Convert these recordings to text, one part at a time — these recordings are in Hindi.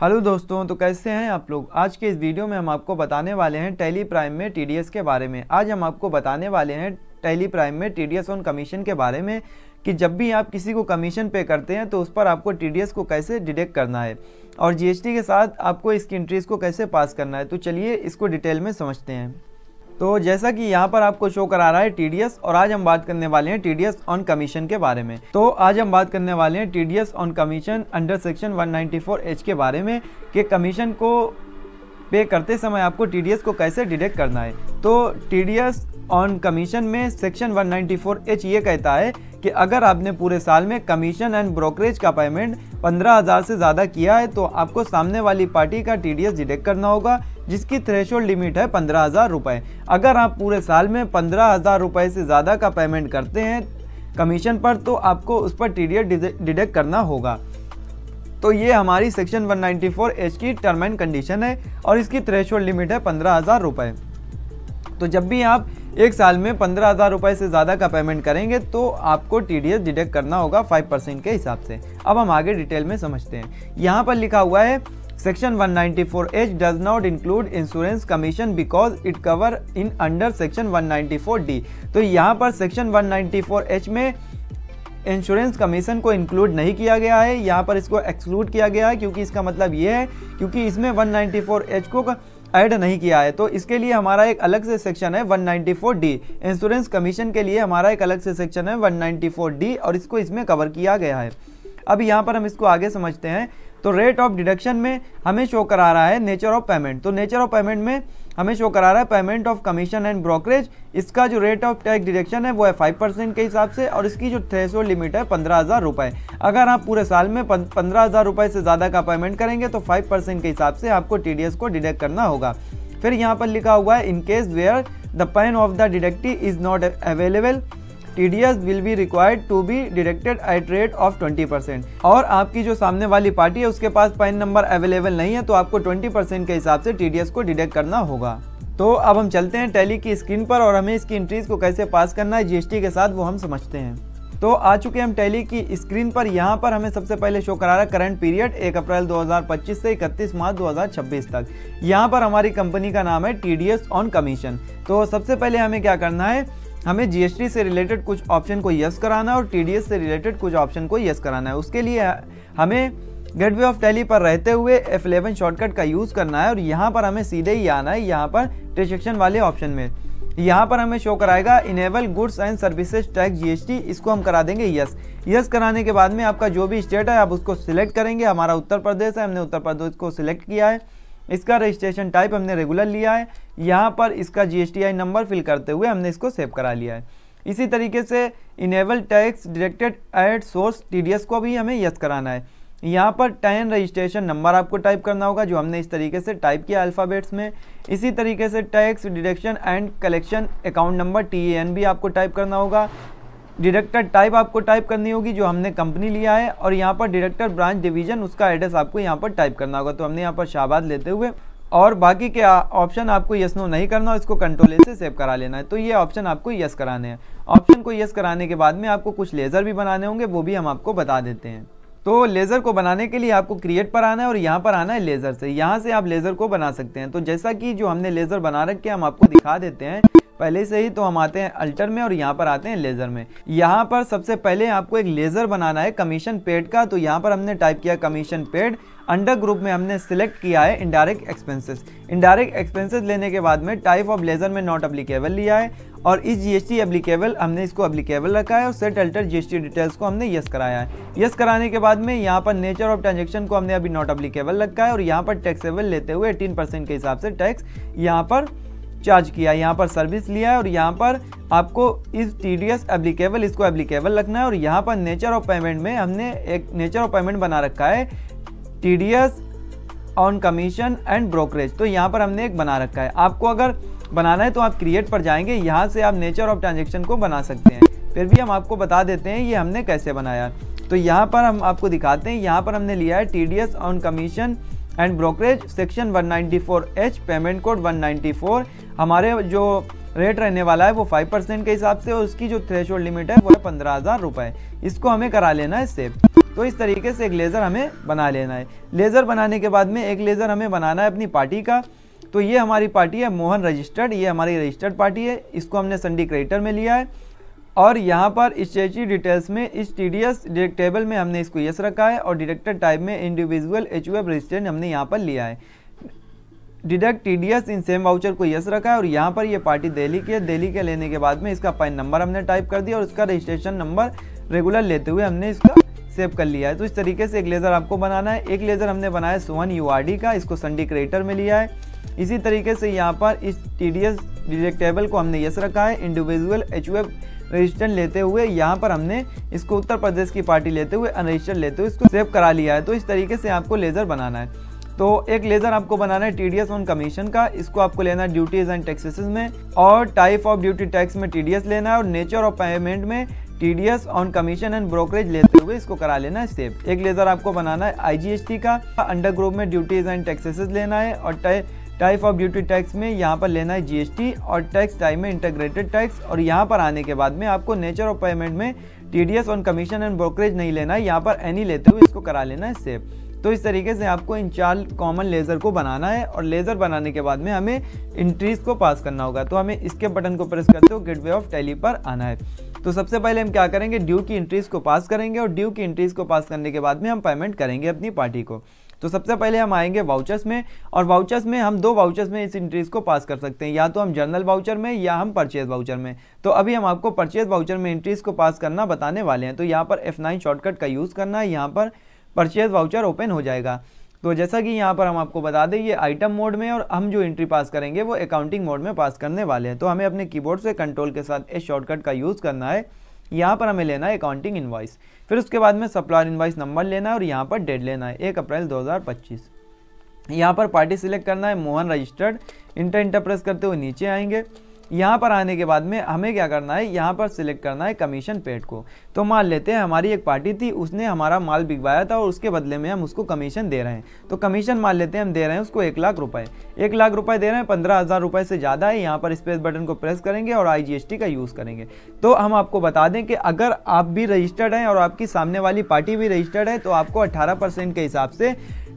हेलो दोस्तों, तो कैसे हैं आप लोग। आज के इस वीडियो में हम आपको बताने वाले हैं टैली प्राइम में टीडीएस के बारे में। आज हम आपको बताने वाले हैं टैली प्राइम में टीडीएस ऑन कमीशन के बारे में कि जब भी आप किसी को कमीशन पे करते हैं तो उस पर आपको टीडीएस को कैसे डिडक्ट करना है और जीएसटी के साथ आपको इसकी एंट्रीज को कैसे पास करना है। तो चलिए इसको डिटेल में समझते हैं। तो जैसा कि यहाँ पर आपको शो करा रहा है टीडीएस, और आज हम बात करने वाले हैं टीडीएस ऑन कमीशन के बारे में। तो आज हम बात करने वाले हैं TDS on commission under section 194H के बारे में कि कमीशन को पे करते समय आपको टीडीएस को कैसे डिडक्ट करना है। तो टीडीएस ऑन कमीशन में सेक्शन 194H ये कहता है कि अगर आपने पूरे साल में कमीशन एंड ब्रोकरेज का पेमेंट 15,000 से ज़्यादा किया है तो आपको सामने वाली पार्टी का टीडीएस डिडक्ट करना होगा, जिसकी थ्रेशोल्ड लिमिट है 15,000 रुपये। अगर आप पूरे साल में 15,000 रुपये से ज़्यादा का पेमेंट करते हैं कमीशन पर तो आपको उस पर टीडीएस डिडक्ट करना होगा। तो ये हमारी सेक्शन 194H की टर्म एंड कंडीशन है और इसकी थ्रेशोल्ड लिमिट है 15,000 रुपये। तो जब भी आप एक साल में 15,000 रुपये से ज़्यादा का पेमेंट करेंगे तो आपको टीडीएस डिडक्ट करना होगा 5% के हिसाब से। अब हम आगे डिटेल में समझते हैं। यहाँ पर लिखा हुआ है section 194H does not include insurance commission because it cover in under section 194D। तो यहाँ पर सेक्शन 194H में इंश्योरेंस कमीशन को इंक्लूड नहीं किया गया है, यहाँ पर इसको एक्सक्लूड किया गया है क्योंकि इसका मतलब ये है क्योंकि इसमें 194H को ऐड नहीं किया है। तो इसके लिए हमारा एक अलग से सेक्शन है 194D। इंश्योरेंस कमीशन के लिए हमारा एक अलग से सेक्शन है 194D और इसको इसमें कवर किया गया है। अब यहाँ पर हम इसको आगे समझते हैं। तो रेट ऑफ डिडक्शन में हमें शो करा रहा है नेचर ऑफ पेमेंट। तो नेचर ऑफ पेमेंट में हमें शो करा रहा है payment of commission and brokerage. इसका जो रेट ऑफ टैक्स डिडक्शन है वो है 5% के हिसाब से और इसकी जो थ्रेशोल्ड लिमिट है 15,000 रुपये। अगर आप पूरे साल में 15,000 रुपये से ज़्यादा का पेमेंट करेंगे तो 5% के हिसाब से आपको टीडीएस को डिडक्ट करना होगा। फिर यहाँ पर लिखा हुआ है in case where the PAN of the deductee is not available TDS will be required to be deducted at rate of 20%। और आपकी जो सामने वाली पार्टी है उसके पास पैन नंबर अवेलेबल नहीं है तो आपको 20% के हिसाब से TDS को डिडक्ट करना होगा। तो अब हम चलते हैं टैली की स्क्रीन पर और हमें इसकी एंट्रीज को कैसे पास करना है जीएसटी के साथ वो हम समझते हैं। तो आ चुके हम टैली की स्क्रीन पर। यहाँ पर हमें सबसे पहले शो करा रहा है करंट पीरियड 1 अप्रैल 2025 से 31 मार्च 2026 तक। यहाँ पर हमारी कंपनी का नाम है टीडीएस ऑन कमीशन। तो सबसे पहले हमें क्या करना है, हमें जीएसटी से रिलेटेड कुछ ऑप्शन को यस कराना है और टीडीएस से रिलेटेड कुछ ऑप्शन को यस कराना है। उसके लिए हमें गेटवे ऑफ टैली पर रहते हुए F11 शॉर्टकट का यूज़ करना है और यहाँ पर हमें सीधे ही आना है यहाँ पर ट्रांजैक्शन वाले ऑप्शन में। यहाँ पर हमें शो कराएगा enable goods and services tax GST, इसको हम करा देंगे यस। यस कराने के बाद में आपका जो भी स्टेट है आप उसको सिलेक्ट करेंगे। हमारा उत्तर प्रदेश है, हमने उत्तर प्रदेश को सिलेक्ट किया है। इसका रजिस्ट्रेशन टाइप हमने रेगुलर लिया है। यहाँ पर इसका जीएसटीआई नंबर फिल करते हुए हमने इसको सेव करा लिया है। इसी तरीके से enable tax directed at source TDS को भी हमें यस कराना है। यहाँ पर टैन रजिस्ट्रेशन नंबर आपको टाइप करना होगा जो हमने इस तरीके से टाइप किया अल्फ़ाबेट्स में। इसी तरीके से tax deduction and collection account number TAN भी आपको टाइप करना होगा। डिडक्टर टाइप आपको टाइप करनी होगी जो हमने कंपनी लिया है और यहाँ पर डिडक्टर ब्रांच डिवीजन उसका एड्रेस आपको यहाँ पर टाइप करना होगा। तो हमने यहाँ पर शाहबाद लेते हुए और बाकी के ऑप्शन आपको यस नो नहीं करना और इसको कंट्रोल ए से सेव करा लेना है। तो ये ऑप्शन आपको यस कराने हैं। ऑप्शन को यस कराने के बाद में आपको कुछ लेज़र भी बनाने होंगे, वो भी हम आपको बता देते हैं। तो लेज़र को बनाने के लिए आपको क्रिएट पर आना है और यहाँ पर आना है लेज़र से। यहाँ से आप लेज़र को बना सकते हैं। तो जैसा कि जो हमने लेज़र बना रखे हम आपको दिखा देते हैं पहले से ही। तो हम आते हैं अल्टर में और यहाँ पर आते हैं लेज़र में। यहाँ पर सबसे पहले आपको एक लेज़र बनाना है कमीशन पेड का। तो यहाँ पर हमने टाइप किया कमीशन पेड। अंडर ग्रुप में हमने सिलेक्ट किया है इनडायरेक्ट एक्सपेंसेस। इनडायरेक्ट एक्सपेंसेस लेने के बाद में टाइप ऑफ लेज़र में नॉट एप्लीकेबल लिया है और इस जीएसटी एप्लीकेबल हमने इसको एप्लीकेबल रखा है और सेट अल्टर जीएसटी डिटेल्स को हमने यस कराया है। यस कराने के बाद में यहाँ पर नेचर ऑफ ट्रांजेक्शन को हमने अभी नॉट एप्लीकेबल रखा है और यहाँ पर टैक्सेबल लेते हुए 18% के हिसाब से टैक्स यहाँ पर चार्ज किया। यहाँ पर सर्विस लिया है और यहाँ पर आपको इस टीडीएस एप्लीकेबल इसको एप्लीकेबल रखना है और यहाँ पर नेचर ऑफ पेमेंट में हमने एक नेचर ऑफ पेमेंट बना रखा है TDS on commission and brokerage. तो यहाँ पर हमने एक बना रखा है। आपको अगर बनाना है तो आप क्रिएट पर जाएंगे, यहाँ से आप नेचर ऑफ ट्रांजेक्शन को बना सकते हैं। फिर भी हम आपको बता देते हैं ये हमने कैसे बनाया। तो यहाँ पर हम आपको दिखाते हैं। यहाँ पर हमने लिया है TDS on commission and brokerage section 194H payment code 194। हमारे जो रेट रहने वाला है वो 5% के हिसाब से और उसकी जो थ्रेशोल्ड लिमिट है वो है 15,000 रुपये। इसको हमें करा लेना है सेव। तो इस तरीके से एक लेज़र हमें बना लेना है। लेज़र बनाने के बाद में एक लेज़र हमें बनाना है अपनी पार्टी का। तो ये हमारी पार्टी है मोहन रजिस्टर्ड, ये हमारी रजिस्टर्ड पार्टी है, इसको हमने संडी क्रेडिटर में लिया है और यहाँ पर स्ट्रेटजी डिटेल्स में इस TDS डिडक्टेबल में हमने इसको यस रखा है और डिडक्टेड टाइप में इंडिविजुअल HUF रजिस्टेंट हमने यहाँ पर लिया है। Deduct TDS in same voucher को यस रखा है और यहाँ पर ये पार्टी दिल्ली की है। दिल्ली के लेने के बाद में इसका पैन नंबर हमने टाइप कर दिया और उसका रजिस्ट्रेशन नंबर रेगुलर लेते हुए हमने इसका सेव कर लिया है। तो इस तरीके से एक लेज़र आपको बनाना है। एक लेज़र हमने बनाया सोहन URD का, इसको संडी क्रेडिटर में लिया है। इसी तरीके से यहाँ पर इस TDS डिडक्टेबल को हमने यस रखा है, इंडिविजुअल HUF रजिस्टेंट लेते हुए यहाँ पर हमने इसको उत्तर प्रदेश की पार्टी लेते हुए अनरजिस्टर्ड लेते हुए इसको सेव करा लिया है। तो इस तरीके से आपको लेज़र बनाना है। तो एक लेज़र आपको बनाना है TDS ऑन कमीशन का, इसको आपको लेना है ड्यूटीज एंड टैक्सेस में और टाइप ऑफ ड्यूटी टैक्स में TDS लेना है और नेचर ऑफ पेमेंट में TDS on commission and brokerage लेते हुए इसको करा लेना है सेव। एक लेज़र आपको बनाना है IGST का, अंडर ग्रुप में ड्यूटीज एंड टैक्सेस लेना है और टाइप ऑफ ड्यूटी टैक्स में यहाँ पर लेना है GST और टैक्स टाइप में इंटीग्रेटेड टैक्स और यहाँ पर आने के बाद में आपको नेचर ऑफ पेमेंट में TDS on commission and brokerage नहीं लेना है, यहाँ पर एनी लेते हुए इसको करा लेना है सेव। तो इस तरीके से आपको इन 4 कॉमन लेज़र को बनाना है और लेज़र बनाने के बाद में हमें एंट्रीज को पास करना होगा। तो हमें इसके बटन को प्रेस करते हुए गेटवे ऑफ टैली पर आना है। तो सबसे पहले हम क्या करेंगे, ड्यू की एंट्रीज को पास करेंगे और ड्यू की एंट्रीज को पास करने के बाद में हम पेमेंट करेंगे अपनी पार्टी को। तो सबसे पहले हम आएंगे वाउचर्स में और वाउचर्स में हम 2 वाउचर्स में इस एंट्रीज को पास कर सकते हैं, या तो हम जर्नल वाउचर में या हम परचेज वाउचर में। तो अभी हम आपको परचेज वाउचर में एंट्रीज को पास करना बताने वाले हैं। तो यहाँ पर F9 शॉर्टकट का यूज़ करना है, यहाँ पर परचेज वाउचर ओपन हो जाएगा। तो जैसा कि यहाँ पर हम आपको बता दें ये आइटम मोड में और हम जो एंट्री पास करेंगे वो अकाउंटिंग मोड में पास करने वाले हैं। तो हमें अपने कीबोर्ड से कंट्रोल के साथ S शॉर्टकट का यूज़ करना है। यहाँ पर हमें लेना है अकाउंटिंग इनवॉइस, फिर उसके बाद में सप्लायर इनवॉइस नंबर लेना है और यहाँ पर डेट लेना है 1 अप्रैल 2025। यहाँ पर पार्टी सिलेक्ट करना है मोहन रजिस्टर्ड, इंटर प्रेस करते हुए नीचे आएंगे। यहाँ पर आने के बाद में हमें क्या करना है, यहाँ पर सिलेक्ट करना है कमीशन पेड को। तो मान लेते हैं हमारी एक पार्टी थी, उसने हमारा माल बिकवाया था और उसके बदले में हम उसको कमीशन दे रहे हैं। तो कमीशन मान लेते हैं हम दे रहे हैं उसको 1 लाख रुपए। 1 लाख रुपए दे रहे हैं, 15,000 रुपए से ज़्यादा है। यहाँ पर स्पेस बटन को प्रेस करेंगे और IGST का यूज़ करेंगे। तो हम आपको बता दें कि अगर आप भी रजिस्टर्ड हैं और आपकी सामने वाली पार्टी भी रजिस्टर्ड है तो आपको 18% के हिसाब से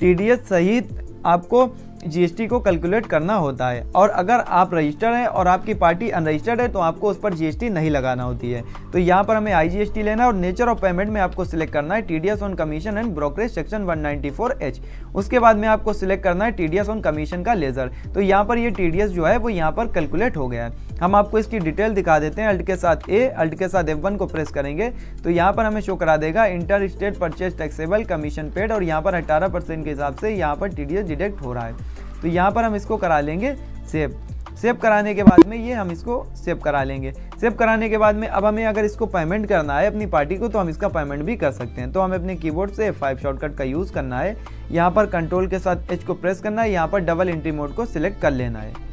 TDS सहित आपको GST को कैलकुलेट करना होता है। और अगर आप रजिस्टर्ड हैं और आपकी पार्टी अनरजिस्टर्ड है तो आपको उस पर GST नहीं लगाना होती है। तो यहाँ पर हमें IGST लेना है और नेचर ऑफ पेमेंट में आपको सिलेक्ट करना है TDS on commission and brokerage section 194H। उसके बाद में आपको सिलेक्ट करना है TDS ऑन कमीशन का लेज़र। तो यहाँ पर ये TDS जो है वो यहाँ पर कैलकुलेट हो गया है। हम आपको इसकी डिटेल दिखा देते हैं। अल्ट के साथ A, अल्ट के साथ F1 को प्रेस करेंगे तो यहाँ पर हमें शो करा देगा inter state purchase taxable commission paid और यहाँ पर 18% के हिसाब से यहाँ पर TDS डिडक्ट हो रहा है। तो यहाँ पर हम इसको करा लेंगे सेव। सेव कराने के बाद में ये हम इसको सेव करा लेंगे। सेव कराने के बाद में अब हमें अगर इसको पेमेंट करना है अपनी पार्टी को तो हम इसका पेमेंट भी कर सकते हैं। तो हमें अपने कीबोर्ड से F5 शॉर्टकट का यूज़ करना है। यहाँ पर कंट्रोल के साथ H को प्रेस करना है, यहाँ पर डबल एंट्री मोड को सिलेक्ट कर लेना है।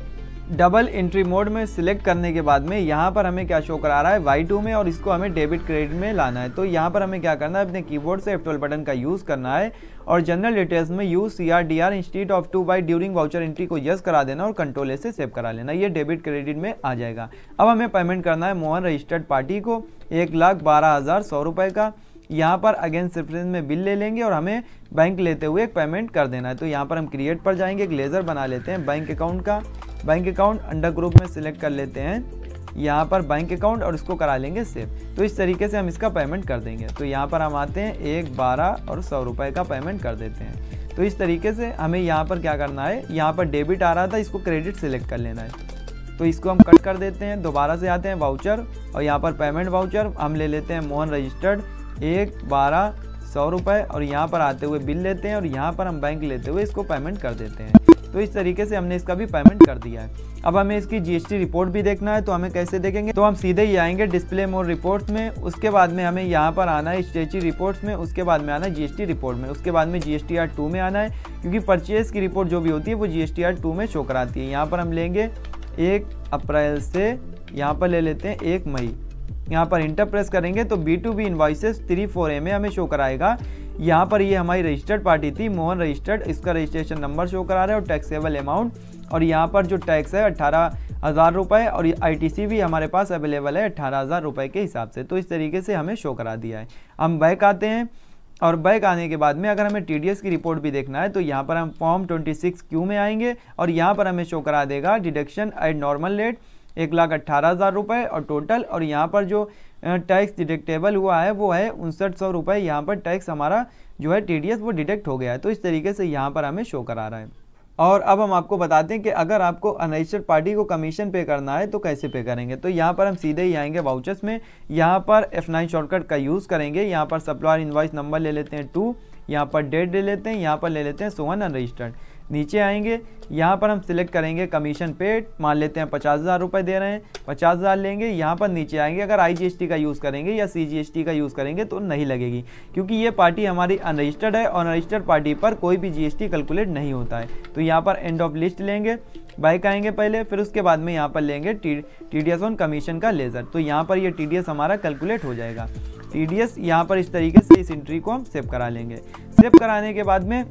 डबल एंट्री मोड में सिलेक्ट करने के बाद में यहाँ पर हमें क्या शो करा रहा है Y2 में और इसको हमें डेबिट क्रेडिट में लाना है। तो यहाँ पर हमें क्या करना है, अपने कीबोर्ड से F12 बटन का यूज़ करना है और जनरल डिटेल्स में use CRDR institute of 2 by during voucher entry को यस करा देना और कंट्रोल ए से सेव करा लेना। ये डेबिट क्रेडिट में आ जाएगा। अब हमें पेमेंट करना है मोहन रजिस्टर्ड पार्टी को 1,12,100 रुपये का। यहाँ पर अगेंस्ट रेफरेंस में बिल ले लेंगे और हमें बैंक लेते हुए एक पेमेंट कर देना है। तो यहाँ पर हम क्रिएट पर जाएंगे, एक लेज़र बना लेते हैं बैंक अकाउंट का। बैंक अकाउंट अंडर ग्रुप में सिलेक्ट कर लेते हैं यहाँ पर बैंक अकाउंट और इसको करा लेंगे सेव। तो इस तरीके से हम इसका पेमेंट कर देंगे। तो यहाँ पर हम आते हैं 1,12 और 100 रुपये का पेमेंट कर देते हैं। तो इस तरीके से हमें यहाँ पर क्या करना है, यहाँ पर डेबिट आ रहा था, इसको क्रेडिट सिलेक्ट कर लेना है। तो इसको हम कट कर देते हैं। दोबारा से आते हैं वाउचर और यहाँ पर पेमेंट वाउचर हम ले लेते हैं मोहन रजिस्टर्ड 1,12,100 रुपये और यहाँ पर आते हुए बिल लेते हैं और यहाँ पर हम बैंक लेते हुए इसको पेमेंट कर देते हैं। तो इस तरीके से हमने इसका भी पेमेंट कर दिया है। अब हमें इसकी GST रिपोर्ट भी देखना है। तो हमें कैसे देखेंगे, तो हम सीधे ही आएंगे डिस्प्ले मोर रिपोर्ट्स में। उसके बाद में हमें यहाँ पर आना है स्टेची रिपोर्ट्स में, उसके बाद में आना है GST रिपोर्ट में, उसके बाद में GSTR 2 में आना है, क्योंकि परचेज की रिपोर्ट जो भी होती है वो GSTR 2 में शो कराती है। यहाँ पर हम लेंगे 1 अप्रैल से यहाँ पर ले लेते हैं 1 मई। यहाँ पर इंटर प्रेस करेंगे तो B2B इनवॉइसेस 34A में हमें शो कराएगा। यहाँ पर ये हमारी रजिस्टर्ड पार्टी थी मोहन रजिस्टर्ड, इसका रजिस्ट्रेशन नंबर शो करा रहा है और टैक्सेबल अमाउंट और यहाँ पर जो टैक्स है 18,000 रुपये और ITC भी हमारे पास अवेलेबल है 18,000 रुपये के हिसाब से। तो इस तरीके से हमें शो करा दिया है। हम बैक आते हैं और बैक आने के बाद में अगर हमें टीडीएस की रिपोर्ट भी देखना है तो यहाँ पर हम फॉर्म 26Q में आएंगे और यहाँ पर हमें शो करा देगा डिडक्शन एट नॉर्मल रेट 1,18,000 रुपये और टोटल, और यहाँ पर जो टैक्स डिडक्टेबल हुआ है वो है 5900 रुपये। यहाँ पर टैक्स हमारा जो है टीडीएस वो डिडक्ट हो गया है। तो इस तरीके से यहाँ पर हमें शो करा रहा है। और अब हम आपको बताते हैं कि अगर आपको अनरजिस्टर्ड पार्टी को कमीशन पे करना है तो कैसे पे करेंगे। तो यहाँ पर हम सीधे ही आएंगे वाउचर्स में, यहाँ पर F9 शॉर्टकट का यूज़ करेंगे। यहाँ पर सप्लायर इनवॉइस नंबर ले लेते हैं 2, यहाँ पर डेट ले लेते हैं, यहाँ पर ले लेते हैं सोहन अनरजिस्टर्ड। नीचे आएंगे, यहाँ पर हम सिलेक्ट करेंगे कमीशन पेड, मान लेते हैं 50,000 रुपये दे रहे हैं, 50,000 लेंगे। यहाँ पर नीचे आएंगे, अगर IGST का यूज़ करेंगे या CGST का यूज़ करेंगे तो नहीं लगेगी, क्योंकि ये पार्टी हमारी अनरजिस्टर्ड है और अनरजिस्टर्ड पार्टी पर कोई भी GST कैलकुलेट नहीं होता है। तो यहाँ पर एंड ऑफ लिस्ट लेंगे, बैक आएंगे पहले, फिर उसके बाद में यहाँ पर लेंगे TDS ऑन कमीशन का लेज़र। तो यहाँ पर ये TDS हमारा कैलकुलेट हो जाएगा। TDS यहाँ पर इस तरीके से इस एंट्री को हम सेव करा लेंगे। सेव कराने के बाद में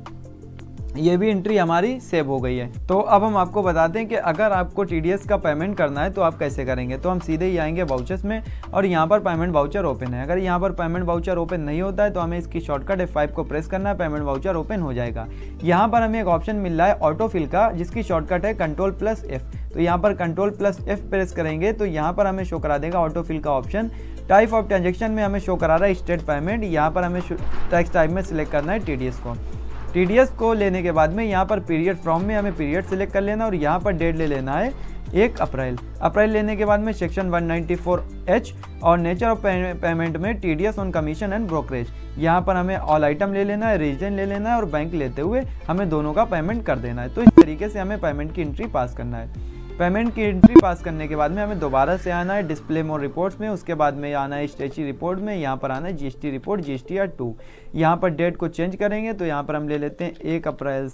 ये भी एंट्री हमारी सेव हो गई है। तो अब हम आपको बताते हैं कि अगर आपको टीडीएस का पेमेंट करना है तो आप कैसे करेंगे। तो हम सीधे ही आएंगे वाउचर्स में और यहाँ पर पेमेंट वाउचर ओपन है। अगर यहाँ पर पेमेंट वाउचर ओपन नहीं होता है तो हमें इसकी शॉर्टकट F5 को प्रेस करना है, पेमेंट वाउचर ओपन हो जाएगा। यहाँ पर हमें एक ऑप्शन मिल रहा है ऑटोफिल का, जिसकी शॉर्टकट है Ctrl+F। तो यहाँ पर Ctrl+F प्रेस करेंगे तो यहाँ पर हमें शो करा देगा ऑटोफिल का ऑप्शन। टाइप ऑफ ट्रांजेक्शन में हमें शो करा रहा है स्टेट पेमेंट। यहाँ पर हमें टैक्स टाइप में सिलेक्ट करना है टीडीएस को। टीडीएस को लेने के बाद में यहाँ पर पीरियड फ्रॉम में हमें पीरियड सिलेक्ट कर लेना और यहाँ पर डेट ले लेना है 1 अप्रैल। अप्रैल लेने के बाद में सेक्शन 194H और नेचर ऑफ पेमेंट में TDS on commission and brokerage, यहाँ पर हमें ऑल आइटम ले लेना है, रीजन ले लेना है और बैंक लेते हुए हमें दोनों का पेमेंट कर देना है। तो इस तरीके से हमें पेमेंट की एंट्री पास करना है। पेमेंट की एंट्री पास करने के बाद में हमें दोबारा से आना है डिस्प्ले मोर रिपोर्ट्स में, उसके बाद में आना है स्टेची रिपोर्ट में, यहाँ पर आना है जीएसटी रिपोर्ट GSTR 2। यहाँ पर डेट को चेंज करेंगे तो यहाँ पर हम ले लेते हैं 1 अप्रैल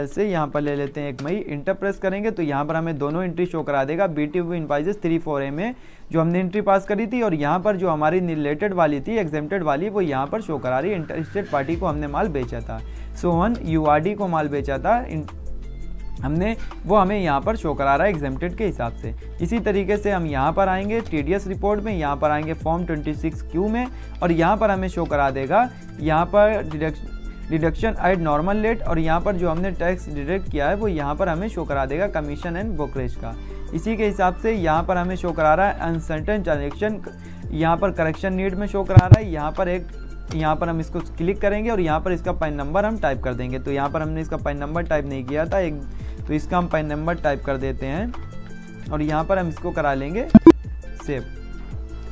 से यहाँ पर ले लेते हैं 1 मई। इंटर प्रेस करेंगे तो यहाँ पर हमें दोनों एंट्री शो करा देगा। BTV इनवाइसेस 34A में जो हमने एंट्री पास करी थी और यहाँ पर जो हमारी रिलेटेड वाली थी एग्जेम्प्टेड वाली वो यहाँ पर शो करा रही है। इंटरस्टेट पार्टी को हमने माल बेचा था, सोहन URD को माल बेचा था हमने, वो हमें यहाँ पर शो करा रहा है एग्जेम्प्टेड के हिसाब से। इसी तरीके से हम यहाँ पर आएंगे टीडीएस रिपोर्ट में, यहाँ पर आएंगे फॉर्म 26Q में और यहाँ पर हमें शो करा देगा यहाँ पर डिडक्शन एट नॉर्मल रेट और यहाँ पर जो हमने टैक्स डिडक्ट किया है वो यहाँ पर हमें शो करा देगा कमीशन एंड ब्रोकरेज का। इसी के हिसाब से यहाँ पर हमें शो करा रहा है अनसर्टेन ट्रांजेक्शन, यहाँ पर करेक्शन नीड में शो करा रहा है। यहाँ पर हम इसको क्लिक करेंगे और यहाँ पर इसका पैन नंबर हम टाइप कर देंगे। तो यहाँ पर हमने इसका पैन नंबर टाइप नहीं किया था तो इसका हम पैन नंबर टाइप कर देते हैं और यहाँ पर हम इसको करा लेंगे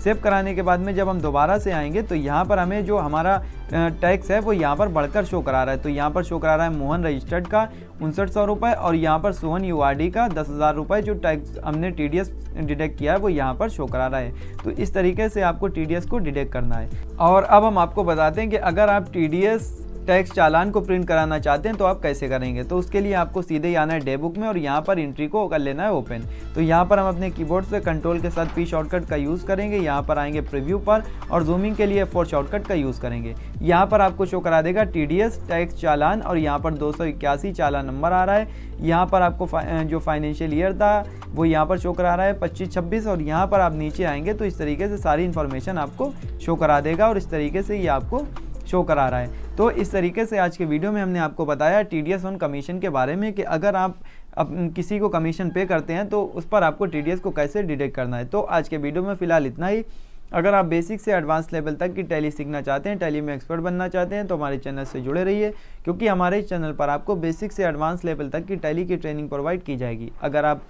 सेव कराने के बाद में जब हम दोबारा से आएंगे तो यहाँ पर हमें जो हमारा टैक्स है वो यहाँ पर बढ़कर शो करा रहा है। तो यहाँ पर शो करा रहा है मोहन रजिस्टर्ड का 5900 रुपये और यहाँ पर सोहन URD का 10,000 रुपये जो टैक्स हमने टीडीएस डिडक्ट किया है वो यहाँ पर शो करा रहा है। तो इस तरीके से आपको टीडीएस को डिडक्ट करना है। और अब हम आपको बताते हैं कि अगर आप टीडीएस टैक्स चालान को प्रिंट कराना चाहते हैं तो आप कैसे करेंगे। तो उसके लिए आपको सीधे ही आना है डे बुक में और यहाँ पर एंट्री को कर लेना है ओपन। तो यहाँ पर हम अपने कीबोर्ड से कंट्रोल के साथ P शॉर्टकट का यूज़ करेंगे। यहाँ पर आएंगे प्रीव्यू पर और जूमिंग के लिए F4 शॉर्टकट का यूज़ करेंगे। यहाँ पर आपको शो करा देगा टीडीएस टैक्स चालान और यहाँ पर 281 चालान नंबर आ रहा है। यहाँ पर आपको जो फाइनेंशियल ईयर था वो यहाँ पर शो करा रहा है 25-26 और यहाँ पर आप नीचे आएंगे तो इस तरीके से सारी इन्फॉर्मेशन आपको शो करा देगा और इस तरीके से ये आपको शो करा रहा है। तो इस तरीके से आज के वीडियो में हमने आपको बताया टीडीएस ऑन कमीशन के बारे में कि अगर आप किसी को कमीशन पे करते हैं तो उस पर आपको टीडीएस को कैसे डिडक्ट करना है। तो आज के वीडियो में फ़िलहाल इतना ही। अगर आप बेसिक से एडवांस लेवल तक की टैली सीखना चाहते हैं, टैली में एक्सपर्ट बनना चाहते हैं तो हमारे चैनल से जुड़े रहिए, क्योंकि हमारे चैनल पर आपको बेसिक से एडवांस लेवल तक की टैली की ट्रेनिंग प्रोवाइड की जाएगी। अगर आप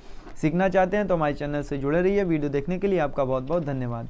सीखना चाहते हैं तो हमारे चैनल से जुड़े रहिए। वीडियो देखने के लिए आपका बहुत बहुत धन्यवाद।